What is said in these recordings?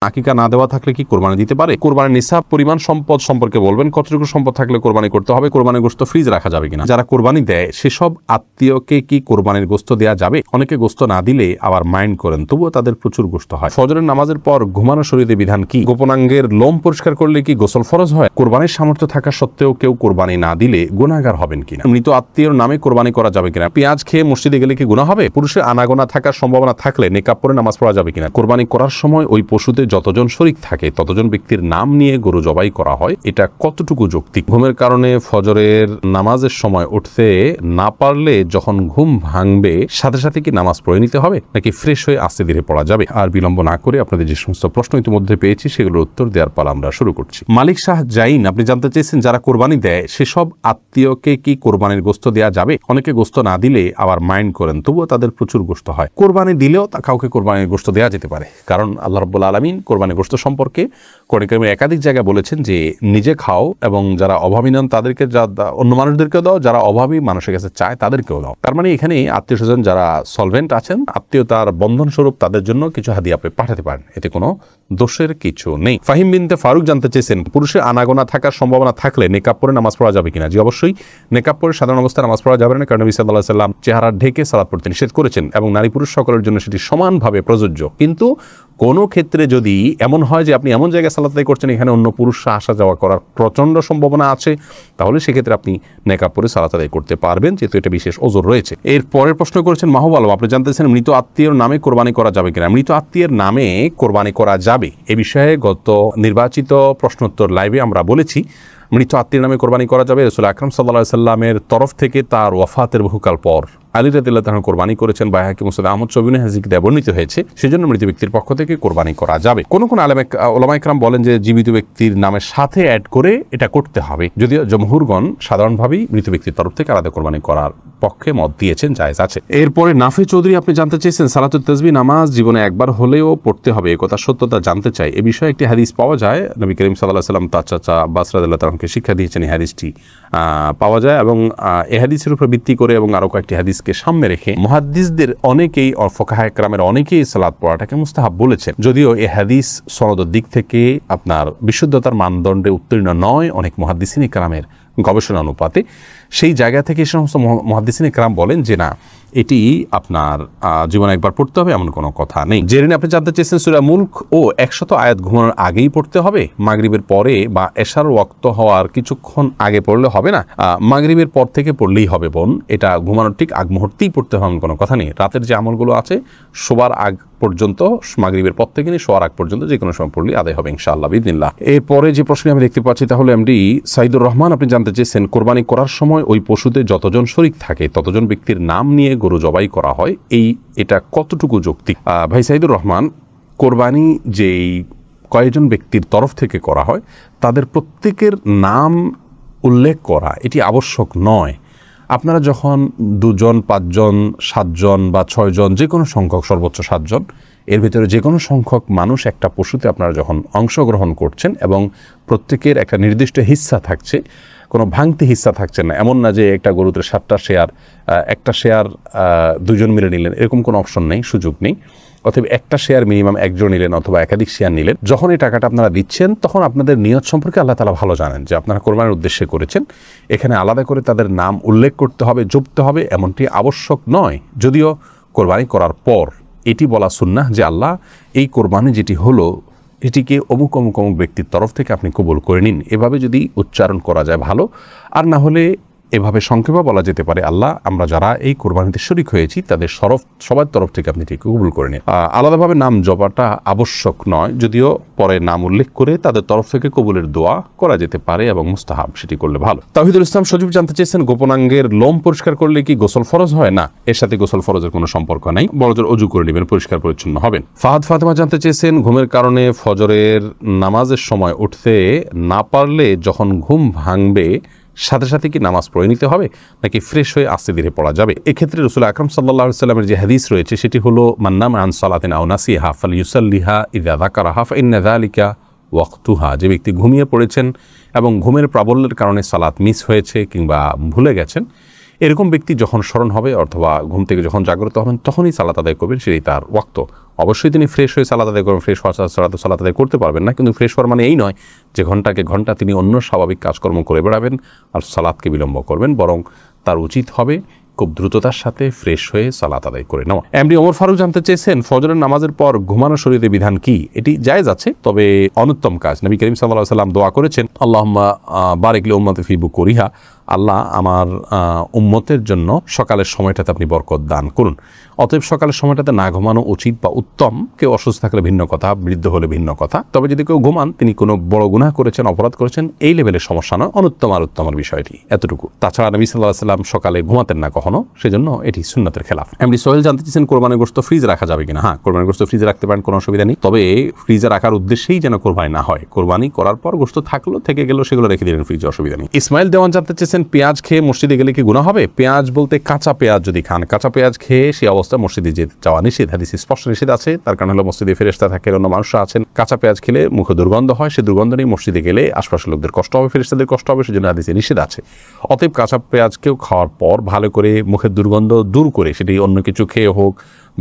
আকিকা না দেওয়া থাকলে কি কোরবানি দিতে পারে? কোরবানির নিসাব পরিমাণ সম্পদ সম্পর্কে বলবেন, কতটুকু সম্পদ থাকলে কোরবানি করতে হবে, কোরবানির গোশত ফ্রিজ রাখা যাবে কিনা, যারা কোরবানি দেয় সেসব আত্মীয়কে কি কোরবানির গোশত দেওয়া যাবে? অনেকে গোশত না দিলে আবার মাইন্ড করেন, তবুও তাদের প্রচুর গোশত হয়। ফজরের নামাজের পর ঘুমানো শরীরে বিধান কি? গোপনাঙ্গের লোম পরিষ্কার করলে কি গোসল ফরজ হয়? কোরবানির সামর্থ্য থাকা সত্ত্বেও কেউ কোরবানি না দিলে গুনাহগার হবেন কিনা? মৃত আত্মীয়র নামে কোরবানি করা যাবে কিনা? পেঁয়াজ খেয়ে মসজিদে গেলে কি গুনাহ হবে? পুরুষের আনাগোনা থাকার সম্ভাবনা থাকলে নেকাব পরে নামাজ পড়া যাবে কিনা? কোরবানি করার সময় ওই পশুতে যতজন শরীক থাকে ততজন ব্যক্তির নাম নিয়ে গরু জবাই করা হয়, এটা কতটুকু যৌক্তিক? ঘুমের কারণে ফজরের নামাজের সময় উঠতে না পারলে যখন ঘুম ভাঙবে সাথে সাথে কি নামাজ পড়ে নিতে হবে, নাকি ফ্রেশ হয়ে আস্তে ধীরে পড়া যাবে? আর বিলম্ব না করে আপনাদের যে সমস্ত প্রশ্ন ইতিমধ্যে পেয়েছি সেগুলোর উত্তর দেওয়ার পালা আমরা শুরু করছি। মালিক শাহ জাইন, আপনি জানতে চেয়েছেন যারা কোরবানি দেয় সেসব আত্মীয়কে কি কোরবানির গোশত দেওয়া যাবে? অনেকে গোশত না দিলে আবার মাইন্ড করেন, তবুও তাদের প্রচুর গোশত হয়। কোরবানি দিলেও কাউকে কোরবানির গোশত দেওয়া যেতে পারে, কারণ আল্লাহ রাব্বুল আলামিন কোরবানির গোশত সম্পর্কে কোরআন কারীমে একাধিক জায়গায় বলেছেন যে নিজে খাও এবং যারা অভাবী নন তাদেরকে, অন্য মানুষদেরকেও দাও, যারা অভাবী মানুষের কাছে চায় তাদেরকেও দাও। তার মানে এখানে আত্মীয় স্বজন যারা সলভেন্ট আছেন, আত্মীয়তার বন্ধন স্বরূপ তাদের জন্য কিছু হাদিয়া আপনি পাঠাতে পারেন, এতে কোনো দোষের কিছু নেই। ফাহিম বিনতে ফারুক জানতে চেয়েছেন পুরুষের আনাগোনা থাকার সম্ভাবনা থাকলে নেকাব পরে নামাজ পড়া যাবে কিনা? জি অবশ্যই, নেকাব পরে সাধারণ অবস্থায় নামাজ পড়া যাবে না, কারণ নবী সাল্লাল্লাহু আলাইহি ওয়াসাল্লাম চেহারা ঢেকে সালাত পড়তে নিষেধ করেছেন এবং নারী পুরুষ সকলের জন্য সেটি সমানভাবে প্রযোজ্য। কিন্তু কোনো ক্ষেত্রে যদি এমন হয় যে আপনি এমন জায়গায় সালাত আদায় করছেন এখানে অন্য পুরুষরা আসা যাওয়া করার প্রচণ্ড সম্ভাবনা আছে, তাহলে সেক্ষেত্রে আপনি নেকাব পরে সালাত আদায় করতে পারবেন, যেহেতু এটা বিশেষ ওজর রয়েছে। এর পরের প্রশ্ন করেছেন মাহবুব আলম, আপনি জানতে চান মৃত আত্মীয়র নামে কোরবানি করা যাবে কিনা? মৃত আত্মীয়ের নামে কোরবানি করা যাবে, এ বিষয়ে গত নির্বাচিত প্রশ্নোত্তর লাইভে আমরা বলেছি মৃত আত্মীয়ের নামে কোরবানি করা যাবে। রাসূল আকরাম সাল্লাল্লাহু আলাইহি সাল্লামের তরফ থেকে তার ওয়াফাতের বহুকাল পর আলী রাদিয়াল্লাহু তাআলা কোরবানি করেছেন, বাইহাকি মুসনাদ আহমদ শবিনে হাদিসে বর্ণিত হয়েছে, সেজন্য মৃত ব্যক্তির পক্ষ থেকে কোরবানি করা যাবে। কোন কোন উলামা ইকরাম বলেন যে জীবিত ব্যক্তির নামের সাথে অ্যাড করে এটা করতে হবে, যদিও জমহুরগণ সাধারণভাবেই মৃত ব্যক্তির তরফ থেকে আলাদা কোরবানি করার পক্ষে মত দিয়েছেন, জায়েজ আছে। এরপরে নাফি চৌধুরী, আপনি জানতে চেয়েছেন সালাতুত তাসবিহ নামাজ জীবনে একবার হলেও পড়তে হবে, এই কথা সত্যতা জানতে চাই। এ বিষয়ে একটি হাদিস পাওয়া যায়, নবী করিম সাল্লাল্লাহু আলাইহি ওয়াসাল্লাম তার চাচা আব্বাস রাদিয়াল্লাহু তাআলাকে শিক্ষা দিয়েছেন, এই হাদিসটি পাওয়া যায় এবং এই হাদিসের উপর ভিত্তি করে এবং আরো কয়েকটি হাদিসকে সামনে রেখে মুহাদ্দিসদের অনেকেই, ফুকাহায়ে কেরামের অনেকেই সালাত পড়াটাকে মুস্তাহাব বলেছেন, যদিও এই হাদিস সনদের দিক থেকে আপনার বিশুদ্ধতার মানদণ্ডে উত্তীর্ণ নয়। অনেক মুহাদ্দিসিন কেরামের গবেষণা অনুপাতে সেই জায়গা থেকে সমস্ত মুহাদ্দিসিন কেরাম বলেন যে না, এটি আপনার জীবনে একবার পড়তে হবে এমন কোনো কথা নেই। জেরিন, আপনি জানতে চেয়েছেন সূরা মুলক ও 100 আয়াত ঘুমানোর আগেই পড়তে হবে, মাগরিবের পরে বা এশার ওয়াক্ত হওয়ার কিছুক্ষণ আগে পড়লে হবে না? মাগরিবের পর থেকে পড়লেই হবে বোন, এটা ঘুমানোর ঠিক আগ মুহূর্তেই পড়তে হবে এমন কোনো কথা নেই। রাতের যে আমলগুলো আছে শোবার আগ পর্যন্ত, মাগরিবের পর থেকে নিয়ে শোয়ার আগ পর্যন্ত যে কোনো সময় পড়লেই আদায় হবে ইনশাআল্লাহ বিইذনিল্লাহ। এরপরে যে প্রশ্ন আমি দেখতে পাচ্ছি তাহলে এমডি সাইদুর রহমান, আপনি জানতে চেয়েছেন কোরবানি করার সময় ওই পশুতে যতজন শরীক থাকে ততজন ব্যক্তির নাম নিয়ে গরু জবাই করা হয়, এটা কতটুকু যৌক্তিক? ভাই সাইদুর রহমান, কোরবানি যেই কয়েকজন ব্যক্তির তরফ থেকে করা হয় তাদের প্রত্যেকের নাম উল্লেখ করা এটি আবশ্যক নয়। আপনারা যখন 2 জন 5 জন 7 জন বা 6 জন, যে কোনো সংখ্যক, সর্বোচ্চ 7 জন, এর ভিতরে যে কোনো সংখ্যক মানুষ একটা পশুতে আপনারা যখন অংশগ্রহণ করছেন এবং প্রত্যেকের একটা নির্দিষ্ট হিস্সা থাকছে, কোনো ভাঙতি হিস্সা থাকছে না, এমন না যে একটা গরুতে 7টা শেয়ার, একটা শেয়ার 2 জন মিলে নিলেন, এরকম কোনো অপশন নেই, সুযোগ নেই। অথবা একটা শেয়ার মিনিমাম 1 জন নিলেন অথবা একাধিক শেয়ার নিলেন। যখন এই টাকাটা আপনারা দিচ্ছেন তখন আপনাদের নিয়ত সম্পর্কে আল্লাহ তাআলা ভালো জানেন যে আপনারা কোরবানির উদ্দেশ্যে করেছেন। এখানে আলাদা করে তাদের নাম উল্লেখ করতে হবে, জপতে হবে এমনটি আবশ্যক নয়। যদিও কোরবানি করার পর এটি বলা সুন্নাহ যে আল্লাহ, এই কোরবানি যেটি হলো এটিকে অমুক অমুক অমুক ব্যক্তির তরফ থেকে আপনি কবুল করে নিন, এভাবে যদি উচ্চারণ করা যায় ভালো। আর না হলে এভাবে সংক্ষেপে বলা যেতে পারে, আল্লাহ, আমরা যারা এই কোরবানিতে শরীক হয়েছি তাদের সবার তরফ থেকে আপনি এটিকে কবুল করে নিন। আলাদাভাবে নাম জপাটা আবশ্যক নয়, যদিও পরে নাম উল্লেখ করে তাদের তরফ থেকে কবুলের দোয়া করা যেতে পারে এবং মুস্তাহাব, সেটি করলে ভালো। তাওহিদুল ইসলাম সজীব জানতে চেয়েছেন গোপনাঙ্গের লোম পরিষ্কার করলে কি গোসল ফরজ হয়? না, এর সাথে গোসল ফরজের কোনো সম্পর্ক নাই, বড়জোর অজু করে নেবেন, পরিষ্কার পরিচ্ছন্ন হবেন। ফাহাদ ফাতেমা জানতে চেয়েছেন ঘুমের কারণে ফজরের নামাজের সময় উঠতে না পারলে যখন ঘুম ভাঙবে সাথে সাথে কি নামাজ পড়ে নিতে হবে, নাকি ফ্রেশ হয়ে আস্তে ধীরে পড়া যাবে? এক্ষেত্রে রাসূল আকরাম সাল্লাল্লাহু আলাইহি ওয়াসাল্লামের যে হাদিস রয়েছে সেটি হলো মান নামা আন সালাতিন আও নাসিহা ফালইউসাল্লিহা ইযা যাকারাহা ফাইন্না যালিকা ওয়াক্তুহা। যে ব্যক্তি ঘুমিয়ে পড়েছেন এবং ঘুমের প্রাবল্যের কারণে সালাত মিস হয়েছে কিংবা ভুলে গেছেন, এরকম ব্যক্তি যখন স্মরণ হবে অথবা ঘুম থেকে যখন জাগ্রত হবেন তখনই সালাত আদায় করবেন, সেটাই তার ওয়াক্ত। অবশ্যই তিনি ফ্রেশ হয়ে সালাত আদায় করবেন, ফ্রেশ হওয়া ছাড়া তো সালাত আদায় করতে পারবেন না। কিন্তু ফ্রেশ হওয়ার মানে এই নয় যে ঘন্টাকে ঘন্টা তিনি অন্য স্বাভাবিক কাজকর্ম করে বেড়াবেন আর সালাতকে বিলম্ব করবেন, বরং তার উচিত হবে খুব দ্রুততার সাথে ফ্রেশ হয়ে সালাত আদায় করে নেওয়া। এমডি ওমর ফারুক জানতে চেয়েছেন, ফজরের নামাজের পর ঘুমানো শরীয়তের বিধান কি? এটি জায়েজ আছে, তবে অনুত্তম কাজ। নবী করিম সাল্লাল্লাহু আলাইহি ওয়াসাল্লাম দোয়া করেছেন, আল্লাহুম্মা বারিক লি উম্মতি ফি বুকুরিহা, আল্লাহ আমার উম্মতের জন্য সকালের সময়টাতে আপনি বরকত দান করুন। অতএব সকালের সময়টাতে না ঘুমানো উচিত বা উত্তম। কেউ অসুস্থ থাকলে ভিন্ন কথা, বৃদ্ধ হলে ভিন্ন কথা। তবে যদি কেউ ঘুমান, তিনি কোনো বড় গুনাহ করেছেন, অপরাধ করেছেন, এই লেভেলের সমস্যা নয়, অনুত্তম আর উত্তমের বিষয়টি এতটুকু। তাছাড়া নবী সাল্লাল্লাহু আলাইহি ওয়াসাল্লাম সকালে ঘুমাতেন না কখনো, সেজন্য এটি সুন্নতের খেলাফ। এমডি সোহেল জানতে চেয়েছেন, কোরবানির গোশত ফ্রিজে রাখা যাবে কিনা? হ্যাঁ, কোরবানির গোশত ফ্রিজে রাখতে পারেন, কোনো অসুবিধা নেই। তবে ফ্রিজে রাখার উদ্দেশ্যেই যেন কোরবানি না হয়। কোরবানি করার পর গোশত থাকলো, থেকে গেল, সেগুলো রেখে দিলেন ফ্রিজে, অসুবিধা নেই। ইসমাইল দেওয়ান জানতে চেয়েছেন, পেঁয়াজ খেয়ে মসজিদে গেলে কি গুনাহ হবে? পেঁয়াজ বলতে কাঁচা পেঁয়াজ যদি খান, কাঁচা পেঁয়াজ খেয়ে সেই অবস্থায় মসজিদে যাওয়া নিষেধ, হাদিসে স্পষ্ট নিষেধ আছে। তার কারণ হলো মসজিদে ফেরেশতা থাকে, অন্য মানুষরা আছেন। কাঁচা পেঁয়াজ খেলে মুখে দুর্গন্ধ হয়, সেই দুর্গন্ধ নিয়ে মসজিদে গেলে আশপাশের লোকদের কষ্ট হবে, ফেরেশতাদের কষ্ট হবে, সেজন্য হাদিসে নিষেধ আছে। অতএব কাঁচা পেঁয়াজকেও খাওয়ার পর ভালো করে মুখের দুর্গন্ধ দূর করে, সেটি অন্য কিছু খেয়ে হোক,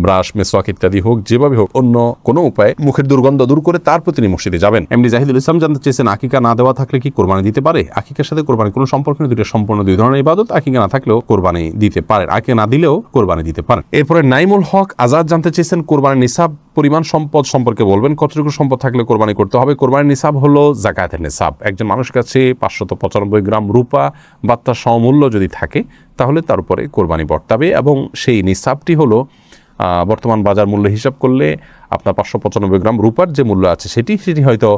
ব্রাশ, মেসওয়াক ইত্যাদি হোক, যেভাবে হোক, অন্য কোনো উপায়ে মুখের দুর্গন্ধ দূর করে তারপর তিনি মসজিদে যাবেন। এমডি জাহিদুল ইসলাম জানতে চেয়েছেন, আকিকা না দেওয়া থাকলে কি কোরবানি দিতে পারে? আকিকার সাথে কোরবানি কোনো সম্পর্ক নেই, দুটো সম্পূর্ণ দুই ধরনের ইবাদত। আকিকা না থাকলেও কোরবানি দিতে পারেন, আকিকা না দিলেও কোরবানি দিতে পারেন। এরপরে নাইমুল হক আজাদ জানতে চেয়েছেন, কোরবানির নিসাব পরিমাণ সম্পদ সম্পর্কে বলবেন, কতটুকু সম্পদ থাকলে কোরবানি করতে হবে? কোরবানির নিসাব হলো যাকাতের নিসাব। একজন মানুষের কাছে 595 গ্রাম রূপা বা তার সমমূল্য যদি থাকে, তাহলে তার উপরে কোরবানি বর্তাবে, এবং সেই নিসাবটি হলো বর্তমান বাজার মূল্য হিসাব করলে আপনার 595 গ্রাম রূপার যে মূল্য আছে সেটি হয়তো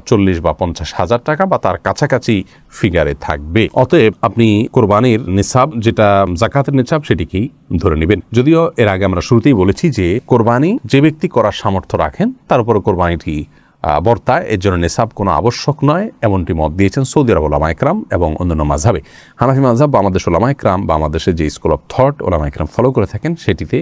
40 বা 50 হাজার টাকা বা তার কাছাকাছি ফিগারে থাকবে। অতএব আপনি কোরবানির নিসাব, যেটা যাকাতের নিসাব, সেটিকেই ধরে নেবেন। যদিও এর আগে আমরা শুরুতেই বলেছি যে কোরবানি যে ব্যক্তি করার সামর্থ্য রাখেন তার উপরে কোরবানিটি বর্তায়, এর জন্য নিসাব কোনো আবশ্যক নয়, এমনটি মত দিয়েছেন সৌদি আরব ওলামা ইকরাম এবং অন্যান্য মাযহাবে। হানাফি মাযহাব বা আমাদের ওলামা ইকরাম বা আমাদের যে স্কুল অফ থট ওলামা ইকরাম ফলো করে থাকেন, সেটিতে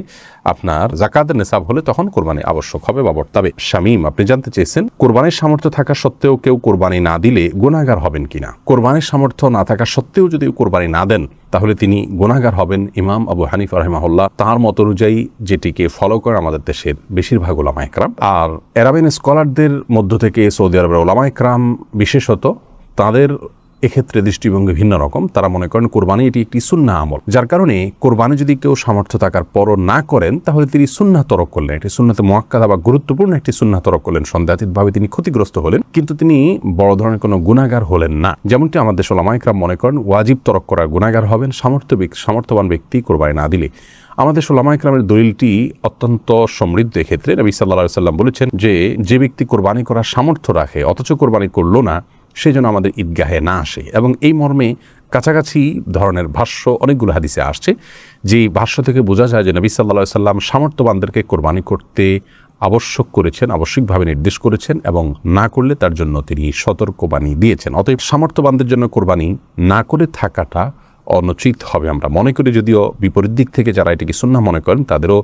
আপনার যাকাতের নিসাব হলে তখন কোরবানি আবশ্যক হবে বা বর্তাবে। শামীম আপনি জানতে চেয়েছেন, কোরবানির সামর্থ্য থাকা সত্ত্বেও কেউ কোরবানি না দিলে গুনাহগার হবেন কিনা? কোরবানির সামর্থ্য না থাকা সত্ত্বেও যদি কোরবানি না দেন, তাহলে তিনি গুনাহগার হবেন। ইমাম আবু হানিফা রাহিমাহুল্লাহ তার মত অনুযায়ী, যেটিকে ফলো করে আমাদের দেশের বেশিরভাগ ওলামা ইকরাম। আর আরাবিয়ান স্কলারদের মধ্য থেকে সৌদি আরবের ওলামা ইকরাম বিশেষত, তাদের এক্ষেত্রে দৃষ্টিভঙ্গি ভিন্ন রকম। তারা মনে করেন কোরবানি এটি একটি সুন্নাহ আমল, যার কারণে কোরবানি যদি কেউ সামর্থ্য থাকার পরও না করেন, তাহলে তিনি সুন্নাহ তরক করলেন। এটি সুন্নাতে মুআক্কাদা বা গুরুত্বপূর্ণ একটি সুন্নাহ তরক করলেন, সন্দেহাতীতভাবে তিনি ক্ষতিগ্রস্ত হলেন, কিন্তু তিনি বড় ধরনের কোনো গুনাহগার হলেন না। যেমনটি আমাদের ওলামা ইকরাম মনে করেন ওয়াজিব তরক করার গুনাহগার হবেন সামর্থ্যবান ব্যক্তি কোরবানি না দিলে। আমাদের ওলামা ইকরামের দলিলটি অত্যন্ত সমৃদ্ধ। এক্ষেত্রে নবী সাল্লাল্লাহু আলাইহি ওয়াসাল্লাম বলেছেন যে ব্যক্তি কোরবানি করার সামর্থ্য রাখে অথচ কোরবানি করলো না, সেই জন্য আমাদের ঈদগাহে না আসে। এবং এই মর্মে কাছাকাছি ধরনের ভাষ্য অনেকগুলো হাদিসে আসছে, যে ভাষ্য থেকে বোঝা যায় যে নবী সাল্লাল্লাহু আলাইহি ওয়াসাল্লাম সামর্থ্যবানদেরকে কোরবানি করতে আবশ্যক করেছেন, আবশ্যিকভাবে নির্দেশ করেছেন, এবং না করলে তার জন্য তিনি সতর্কবাণী দিয়েছেন। অতএব সামর্থ্যবানদের জন্য কোরবানি না করে থাকাটা অনুচিত হবে আমরা মনে করি। যদিও বিপরীত দিক থেকে যারা এটাকে সুন্নাহ মনে করেন, তাদেরও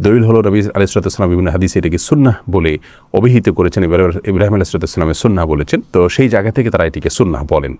দলিল হলো নবী আলাইহিস সালাম বিভিন্ন হাদিসে এটাকে সুন্নাহ বলে অভিহিত করেছেন, ইব্রাহিম আলাইহিস সালামের সুন্নাহ বলেছেন, তো সেই জায়গা থেকে তারা এটিকে সুন্নাহ বলেন।